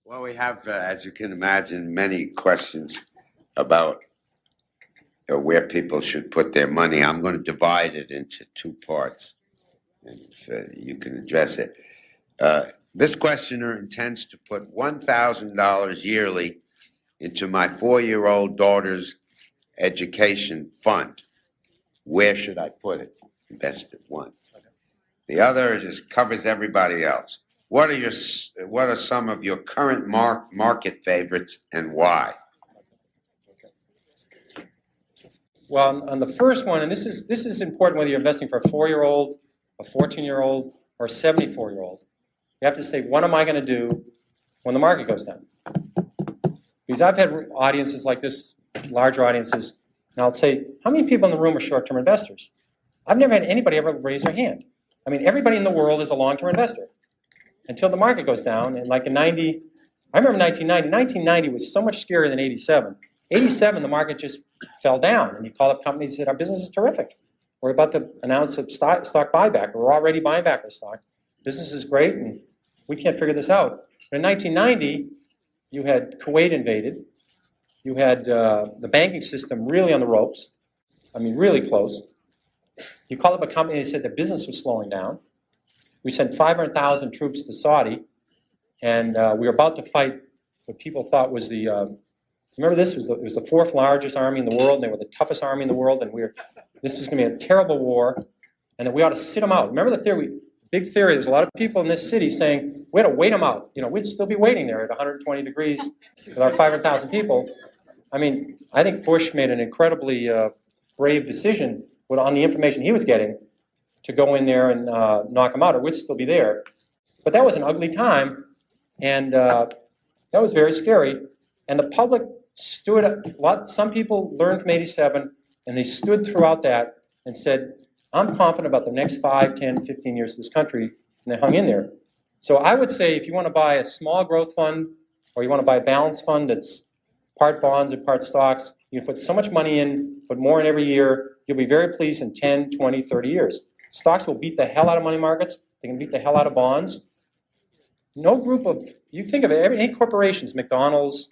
Well, we have, as you can imagine, many questions about where people should put their money. I'm going to divide it into two parts, and if you can address it. This questioner intends to put $1,000 yearly into my 4-year-old daughter's education fund. Where should I put it? Invest it, one. The other just covers everybody else. What are some of your current market favorites and why? Well, on the first one, and this is important whether you're investing for a 4-year-old, a 14-year-old, or a 74-year-old. You have to say, what am I going to do when the market goes down? Because I've had audiences like this, larger audiences, and I'll say, how many people in the room are short-term investors? I've never had anybody ever raise their hand. I mean, everybody in the world is a long-term investor until the market goes down. And like in I remember 1990. 1990 was so much scarier than 87. 87, the market just fell down, and you call up companies and said, our business is terrific. We're about to announce a stock buyback, or we're already buying back our stock. Business is great, and we can't figure this out. But in 1990, you had Kuwait invaded. You had the banking system really on the ropes. I mean, really close. You call up a company and they said the business was slowing down. We sent 500,000 troops to Saudi, and we were about to fight what people thought was the remember this? It was the 4th largest army in the world, and they were the toughest army in the world, and this was going to be a terrible war, and that we ought to sit them out. Remember the theory? Big theory. There's a lot of people in this city saying we had to wait them out. You know, we'd still be waiting there at 120 degrees with our 500,000 people. I mean, I think Bush made an incredibly brave decision on the information he was getting to go in there and knock them out, or we'd still be there. But that was an ugly time, and that was very scary. And the public stood, some people learned from 87, and they stood throughout that and said, I'm confident about the next 5, 10, 15 years of this country, and they hung in there. So I would say if you want to buy a small growth fund, or you want to buy a balanced fund that's part bonds and part stocks, you can put so much money in, put more in every year, you'll be very pleased in 10, 20, 30 years. Stocks will beat the hell out of money markets. They can beat the hell out of bonds. No group of, you think of it, any corporations, McDonald's,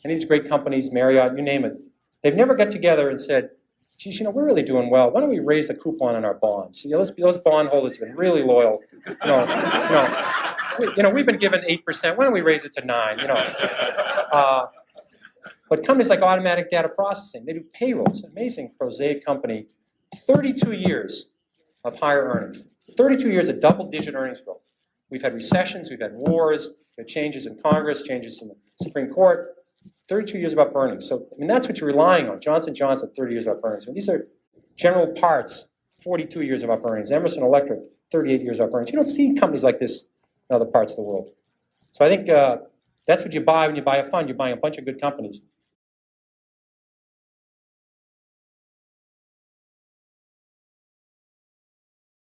any of these great companies, Marriott, you name it, they've never got together and said, geez, you know, we're really doing well. Why don't we raise the coupon on our bonds? You know, those bondholders have been really loyal. We've been given 8%. Why don't we raise it to 9%? But companies like Automatic Data Processing, they do payrolls. An amazing prosaic company. 32 years of higher earnings. 32 years of double-digit earnings growth. We've had recessions, we've had wars, we've had changes in Congress, changes in the Supreme Court. 32 years of up earnings. So, I mean, that's what you're relying on. Johnson & Johnson, 30 years of up earnings. I mean, these are General Parts, 42 years of up earnings. Emerson Electric, 38 years of up earnings. You don't see companies like this in other parts of the world. So I think that's what you buy when you buy a fund. You're buying a bunch of good companies.